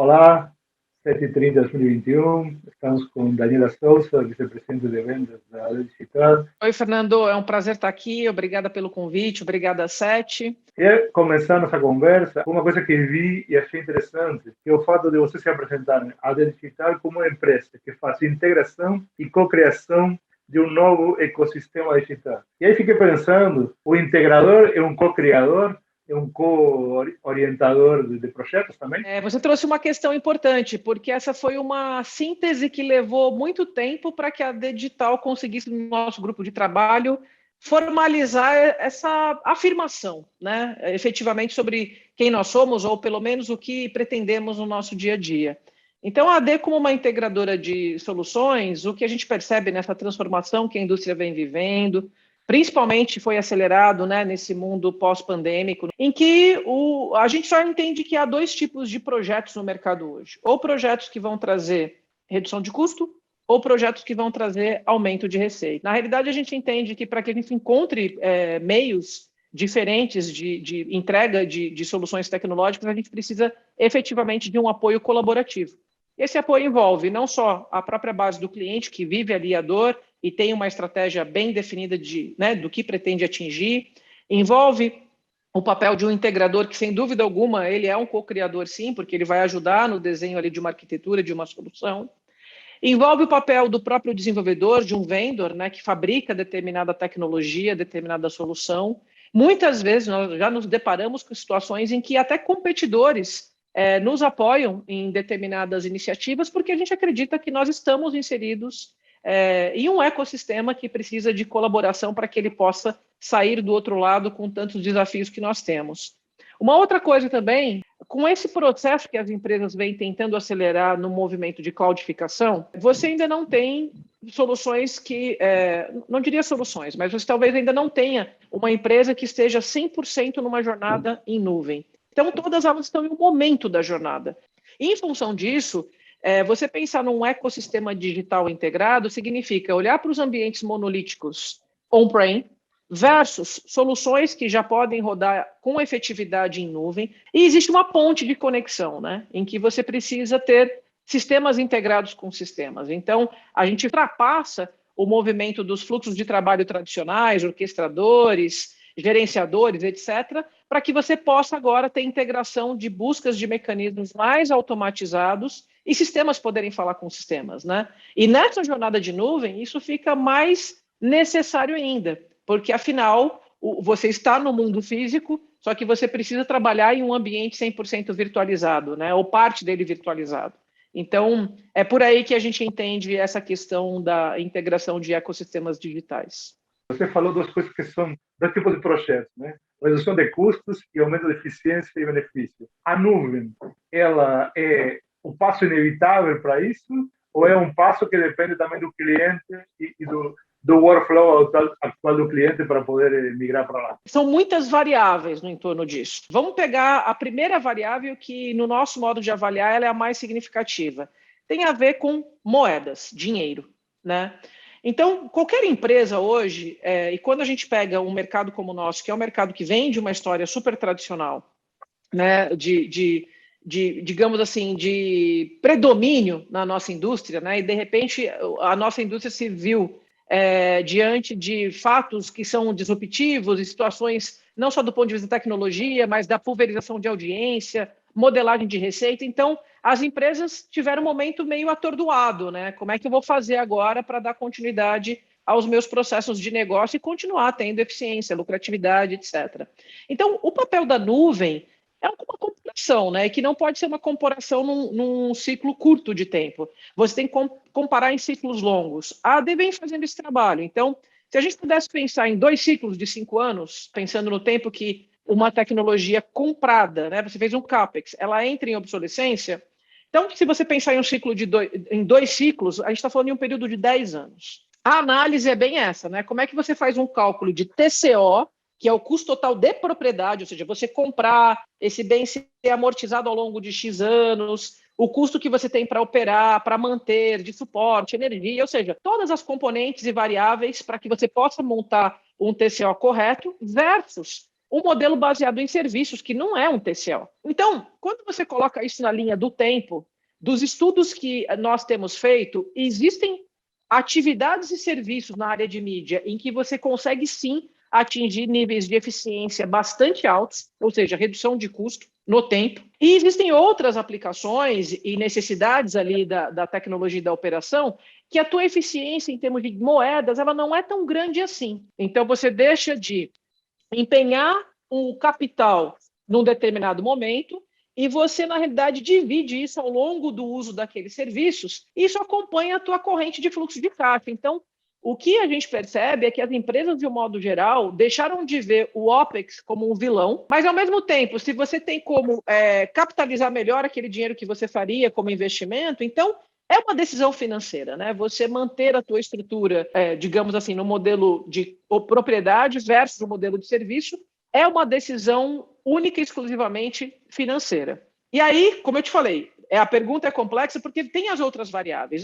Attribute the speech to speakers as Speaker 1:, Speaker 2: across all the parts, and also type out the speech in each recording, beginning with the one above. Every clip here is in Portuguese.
Speaker 1: Olá, 7h30 de 2021. Estamos com Daniela Souza, vice-presidente de vendas da AD Digital.
Speaker 2: Oi, Fernando, é um prazer estar aqui. Obrigada pelo convite, obrigada, Sete.
Speaker 1: E começar nossa conversa, uma coisa que vi e achei interessante, que é o fato de vocês se apresentarem a AD Digital como uma empresa que faz integração e cocriação de um novo ecossistema digital. E aí fiquei pensando, o integrador é um co-criador, é um co-orientador de projetos também?
Speaker 2: Você trouxe uma questão importante, porque essa foi uma síntese que levou muito tempo para que a AD Digital conseguisse, no nosso grupo de trabalho, formalizar essa afirmação, né, efetivamente sobre quem nós somos, ou pelo menos o que pretendemos no nosso dia a dia. Então, a AD, como uma integradora de soluções, o que a gente percebe nessa transformação que a indústria vem vivendo, principalmente foi acelerado, né, nesse mundo pós-pandêmico, em que a gente só entende que há dois tipos de projetos no mercado hoje. Ou projetos que vão trazer redução de custo, ou projetos que vão trazer aumento de receita. Na realidade, a gente entende que para que a gente encontre meios diferentes de entrega de soluções tecnológicas, a gente precisa efetivamente de um apoio colaborativo. Esse apoio envolve não só a própria base do cliente, que vive ali a dor e tem uma estratégia bem definida do que pretende atingir, envolve o papel de um integrador que, sem dúvida alguma, ele é um co-criador, sim, porque ele vai ajudar no desenho ali de uma arquitetura, de uma solução. Envolve o papel do próprio desenvolvedor, de um vendor, né, que fabrica determinada tecnologia, determinada solução. Muitas vezes nós já nos deparamos com situações em que até competidores nos apoiam em determinadas iniciativas, porque a gente acredita que nós estamos inseridos em um ecossistema que precisa de colaboração para que ele possa sair do outro lado com tantos desafios que nós temos. Uma outra coisa também, com esse processo que as empresas vêm tentando acelerar no movimento de cloudificação, você ainda não tem soluções que, não diria soluções, mas você talvez ainda não tenha uma empresa que esteja 100% numa jornada em nuvem. Então, todas elas estão em um momento da jornada. E, em função disso, você pensar num ecossistema digital integrado significa olhar para os ambientes monolíticos on-prem versus soluções que já podem rodar com efetividade em nuvem. E existe uma ponte de conexão, né, em que você precisa ter sistemas integrados com sistemas. Então, a gente ultrapassa o movimento dos fluxos de trabalho tradicionais, orquestradores, gerenciadores, etc., para que você possa agora ter integração de buscas de mecanismos mais automatizados e sistemas poderem falar com sistemas, né? E nessa jornada de nuvem, isso fica mais necessário ainda, porque, afinal, você está no mundo físico, só que você precisa trabalhar em um ambiente 100% virtualizado, né? Ou parte dele virtualizado. Então, é por aí que a gente entende essa questão da integração de ecossistemas digitais.
Speaker 1: Você falou duas coisas que são dois tipos de projetos, né? Redução de custos e aumento de eficiência e benefício. A nuvem, ela é um passo inevitável para isso ou é um passo que depende também do cliente e do workflow atual do cliente para poder migrar para lá?
Speaker 2: São muitas variáveis no entorno disso. Vamos pegar a primeira variável que, no nosso modo de avaliar, ela é a mais significativa. Tem a ver com moedas, dinheiro, né? Então, qualquer empresa hoje, e quando a gente pega um mercado como o nosso, que é um mercado que vem de uma história super tradicional, né, digamos assim, de predomínio na nossa indústria, né, e de repente a nossa indústria se viu diante de fatos que são disruptivos e situações não só do ponto de vista da tecnologia, mas da pulverização de audiência, modelagem de receita. Então, as empresas tiveram um momento meio atordoado, né? Como é que eu vou fazer agora para dar continuidade aos meus processos de negócio e continuar tendo eficiência, lucratividade, etc. Então, o papel da nuvem é uma comparação, né? Que não pode ser uma comparação num ciclo curto de tempo. Você tem que comparar em ciclos longos. A AD vem fazendo esse trabalho. Então, se a gente pudesse pensar em 2 ciclos de 5 anos, pensando no tempo que uma tecnologia comprada, né? Você fez um CAPEX, ela entra em obsolescência. Então, se você pensar em um ciclo em 2 ciclos, a gente está falando em um período de 10 anos. A análise é bem essa, né? Como é que você faz um cálculo de TCO, que é o custo total de propriedade, ou seja, você comprar esse bem ser amortizado ao longo de X anos, o custo que você tem para operar, para manter, de suporte, energia, ou seja, todas as componentes e variáveis para que você possa montar um TCO correto versus um modelo baseado em serviços, que não é um TCO. Então, quando você coloca isso na linha do tempo, dos estudos que nós temos feito, existem atividades e serviços na área de mídia em que você consegue, sim, atingir níveis de eficiência bastante altos, ou seja, redução de custo no tempo. E existem outras aplicações e necessidades ali da tecnologia e da operação que a tua eficiência em termos de moedas ela não é tão grande assim. Então, você deixa de empenhar um capital num determinado momento e você, na realidade, divide isso ao longo do uso daqueles serviços e isso acompanha a tua corrente de fluxo de caixa. Então, o que a gente percebe é que as empresas, de um modo geral, deixaram de ver o OPEX como um vilão, mas, ao mesmo tempo, se você tem como capitalizar melhor aquele dinheiro que você faria como investimento, então é uma decisão financeira, né? Você manter a tua estrutura, digamos assim, no modelo de propriedade versus o modelo de serviço, é uma decisão única e exclusivamente financeira. E aí, como eu te falei, a pergunta é complexa porque tem as outras variáveis.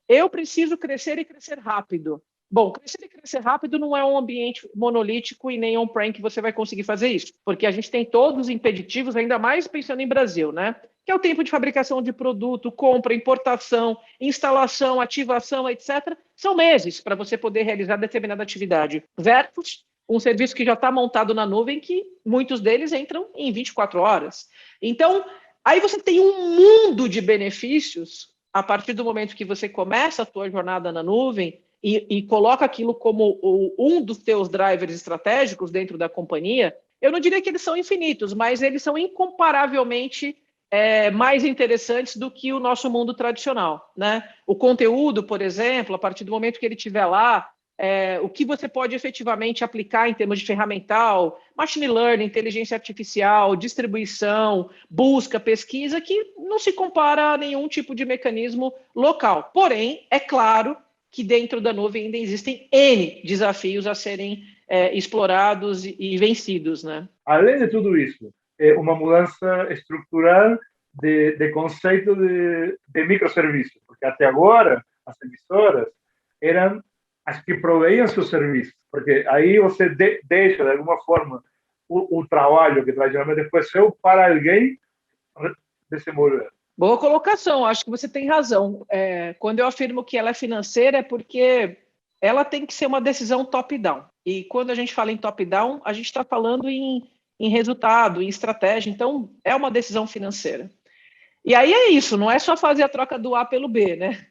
Speaker 2: Eu preciso crescer e crescer rápido. Bom, crescer e crescer rápido não é um ambiente monolítico e nem on-prem que você vai conseguir fazer isso, porque a gente tem todos os impeditivos, ainda mais pensando em Brasil, né? Que é o tempo de fabricação de produto, compra, importação, instalação, ativação, etc. São meses para você poder realizar determinada atividade, versus um serviço que já está montado na nuvem, que muitos deles entram em 24 horas. Então, aí você tem um mundo de benefícios a partir do momento que você começa a tua jornada na nuvem e coloca aquilo como um dos teus drivers estratégicos dentro da companhia. Eu não diria que eles são infinitos, mas eles são incomparavelmente mais interessantes do que o nosso mundo tradicional, né? O conteúdo, por exemplo, a partir do momento que ele estiver lá, o que você pode efetivamente aplicar em termos de ferramental, machine learning, inteligência artificial, distribuição, busca, pesquisa, que não se compara a nenhum tipo de mecanismo local. Porém, é claro que dentro da nuvem ainda existem N desafios a serem explorados e vencidos, né?
Speaker 1: Além de tudo isso, é uma mudança estrutural de conceito de microserviços, porque até agora as emissoras eram as que proveíam seus serviços, porque aí você deixa, de alguma forma, o trabalho que tradicionalmente foi seu para alguém desenvolver.
Speaker 2: Boa colocação, acho que você tem razão. Quando eu afirmo que ela é financeira, é porque ela tem que ser uma decisão top-down. E quando a gente fala em top-down, a gente está falando em resultado, em estratégia. Então, é uma decisão financeira. E aí é isso, não é só fazer a troca do A pelo B, né?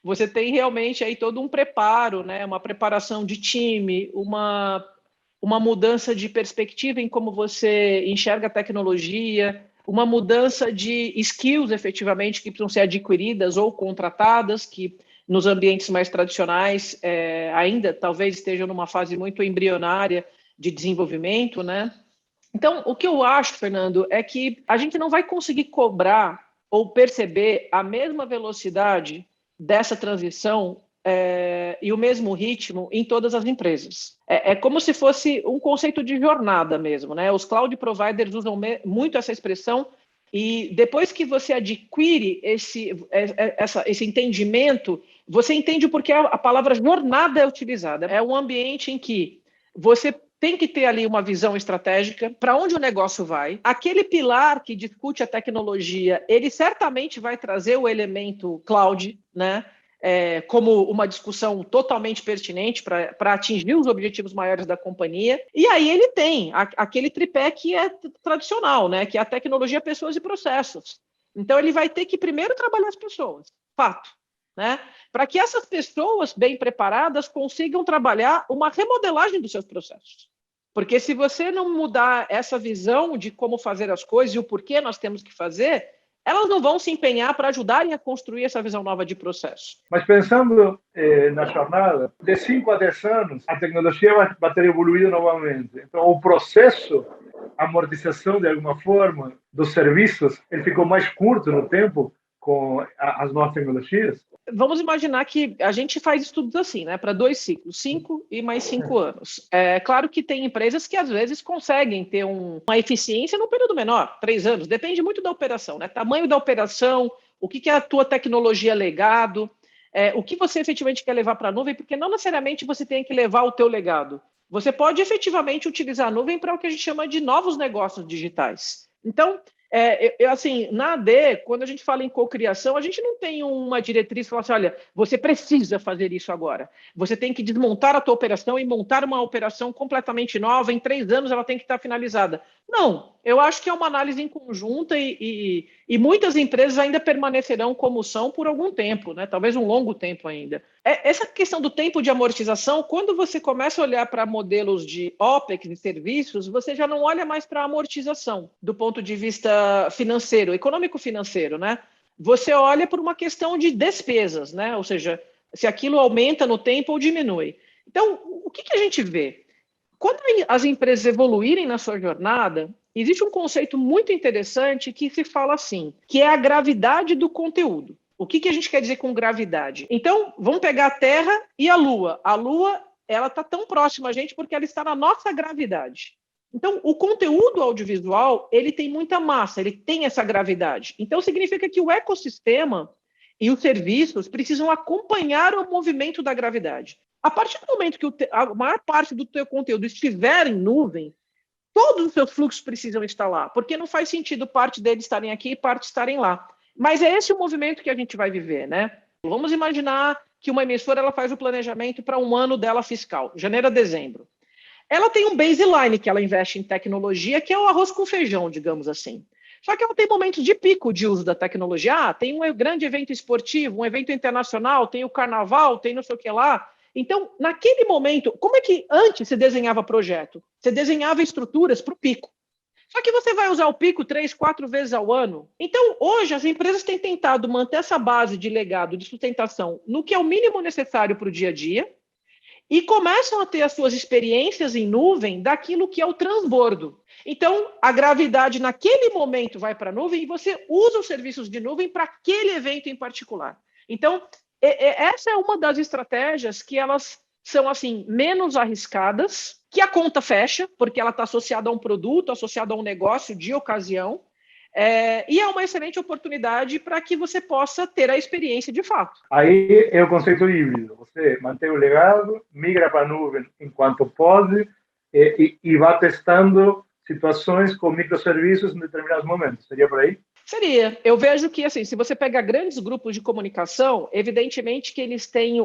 Speaker 2: Você tem realmente aí todo um preparo, né? Uma preparação de time, uma mudança de perspectiva em como você enxerga a tecnologia, uma mudança de skills, efetivamente, que precisam ser adquiridas ou contratadas, que nos ambientes mais tradicionais ainda talvez estejam numa fase muito embrionária de desenvolvimento, né? Então, o que eu acho, Fernando, é que a gente não vai conseguir cobrar ou perceber a mesma velocidade dessa transição e o mesmo ritmo em todas as empresas. É como se fosse um conceito de jornada mesmo, né? Os cloud providers usam muito essa expressão e depois que você adquire esse entendimento, você entende por que a palavra jornada é utilizada. É um ambiente em que você tem que ter ali uma visão estratégica para onde o negócio vai. Aquele pilar que discute a tecnologia, ele certamente vai trazer o elemento cloud, né? Como uma discussão totalmente pertinente para atingir os objetivos maiores da companhia. E aí ele tem aquele tripé que é tradicional, né? Que é a tecnologia, pessoas e processos. Então ele vai ter que primeiro trabalhar as pessoas, fato, né? Para que essas pessoas bem preparadas consigam trabalhar uma remodelagem dos seus processos. Porque se você não mudar essa visão de como fazer as coisas e o porquê nós temos que fazer, elas não vão se empenhar para ajudarem a construir essa visão nova de processo.
Speaker 1: Mas pensando na jornada, de 5 a 10 anos, a tecnologia vai ter evoluído novamente. Então, o processo, a amortização, de alguma forma, dos serviços, ele ficou mais curto no tempo com as novas tecnologias?
Speaker 2: Vamos imaginar que a gente faz estudos assim, né, para 2 ciclos, 5 e mais 5 anos. É claro que tem empresas que às vezes conseguem ter uma eficiência num período menor, 3 anos, depende muito da operação, né? Tamanho da operação, o que é a tua tecnologia legado, o que você efetivamente quer levar para a nuvem, porque não necessariamente você tem que levar o teu legado. você pode efetivamente utilizar a nuvem para o que a gente chama de novos negócios digitais. Então, assim, na AD, quando a gente fala em cocriação, a gente não tem uma diretriz que fala assim, olha, você precisa fazer isso agora. Você tem que desmontar a tua operação e montar uma operação completamente nova. Em 3 anos ela tem que estar finalizada. Não, eu acho que é uma análise em conjunta e muitas empresas ainda permanecerão como são por algum tempo, né? Talvez um longo tempo ainda. Essa questão do tempo de amortização, quando você começa a olhar para modelos de OPEX de serviços, você já não olha mais para a amortização do ponto de vista financeiro, econômico-financeiro, né? Você olha por uma questão de despesas, né? Ou seja, se aquilo aumenta no tempo ou diminui. Então, o que a gente vê? Quando as empresas evoluírem na sua jornada, existe um conceito muito interessante que se fala assim, que é a gravidade do conteúdo. O que a gente quer dizer com gravidade? Então, vamos pegar a Terra e a Lua. A Lua, ela está tão próxima a gente porque ela está na nossa gravidade. Então, o conteúdo audiovisual, ele tem muita massa, ele tem essa gravidade. Então, significa que o ecossistema e os serviços precisam acompanhar o movimento da gravidade. A partir do momento que a maior parte do teu conteúdo estiver em nuvem, todos os seus fluxos precisam estar lá, porque não faz sentido parte deles estarem aqui e parte estarem lá. Mas é esse o movimento que a gente vai viver, né? Vamos imaginar que uma emissora ela faz o planejamento para um ano dela fiscal, janeiro a dezembro. Ela tem um baseline que ela investe em tecnologia, que é o arroz com feijão, digamos assim. Só que ela tem momentos de pico de uso da tecnologia. Tem um grande evento esportivo, um evento internacional, tem o carnaval, tem não sei o que lá. Então, naquele momento, como é que antes você desenhava projeto? Você desenhava estruturas para o pico. Só que você vai usar o pico 3, 4 vezes ao ano. Então, hoje, as empresas têm tentado manter essa base de legado, de sustentação, no que é o mínimo necessário para o dia a dia, e começam a ter as suas experiências em nuvem daquilo que é o transbordo. Então, a gravidade naquele momento vai para a nuvem e você usa os serviços de nuvem para aquele evento em particular. Então, essa é uma das estratégias que elas são assim menos arriscadas, que a conta fecha, porque ela está associada a um produto, associada a um negócio de ocasião, e é uma excelente oportunidade para que você possa ter a experiência de fato.
Speaker 1: Aí é o conceito híbrido. Você mantém o legado, migra para a nuvem enquanto pode e vai testando situações com microserviços em determinados momentos. Seria por aí?
Speaker 2: Seria. Eu vejo que, assim, se você pega grandes grupos de comunicação, evidentemente que eles têm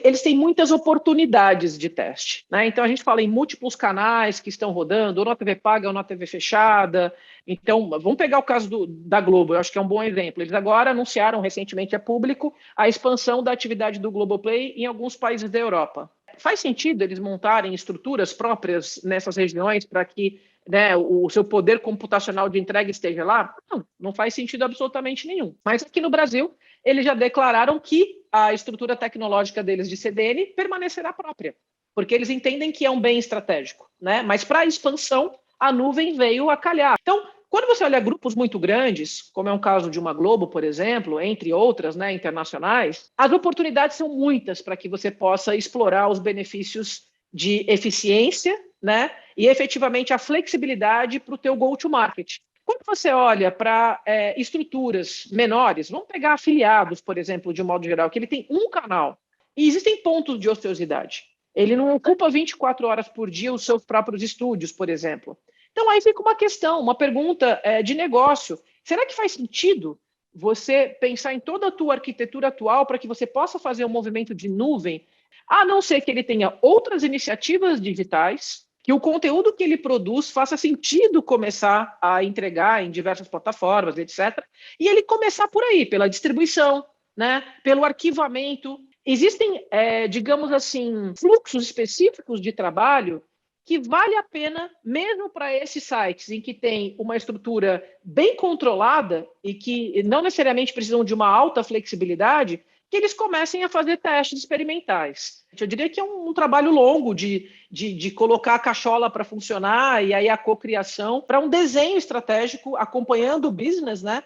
Speaker 2: eles têm muitas oportunidades de teste, né? Então, a gente fala em múltiplos canais que estão rodando, ou na TV paga ou na TV fechada. Então, vamos pegar o caso da Globo, eu acho que é um bom exemplo. Eles agora anunciaram recentemente a público a expansão da atividade do Globoplay em alguns países da Europa. Faz sentido eles montarem estruturas próprias nessas regiões para que, né, o seu poder computacional de entrega esteja lá? Não faz sentido absolutamente nenhum. Mas aqui no Brasil, eles já declararam que a estrutura tecnológica deles de CDN permanecerá própria, porque eles entendem que é um bem estratégico, né? Mas para a expansão, a nuvem veio a calhar. Então, quando você olha grupos muito grandes, como é um caso de uma Globo, por exemplo, entre outras, né, internacionais, as oportunidades são muitas para que você possa explorar os benefícios de eficiência, né, e efetivamente a flexibilidade para o teu go-to-market. Quando você olha para estruturas menores, vamos pegar afiliados, por exemplo, de um modo geral, que ele tem um canal, e existem pontos de ociosidade. Ele não ocupa 24 horas por dia os seus próprios estúdios, por exemplo. Então, aí fica uma questão, uma pergunta de negócio. Será que faz sentido você pensar em toda a tua arquitetura atual para que você possa fazer um movimento de nuvem, a não ser que ele tenha outras iniciativas digitais, que o conteúdo que ele produz faça sentido começar a entregar em diversas plataformas, etc. E ele começar por aí, pela distribuição, né, pelo arquivamento. Existem, digamos assim, fluxos específicos de trabalho que vale a pena, mesmo para esses sites em que tem uma estrutura bem controlada e que não necessariamente precisam de uma alta flexibilidade, que eles comecem a fazer testes experimentais. Eu diria que é um trabalho longo de colocar a cachola para funcionar e aí a cocriação para um desenho estratégico acompanhando o business, né,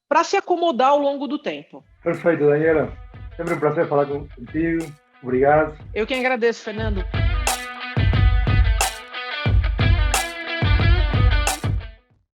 Speaker 2: para se acomodar ao longo do tempo.
Speaker 1: Perfeito, Daniela. Sempre um prazer falar contigo. Obrigado.
Speaker 2: Eu que agradeço, Fernando.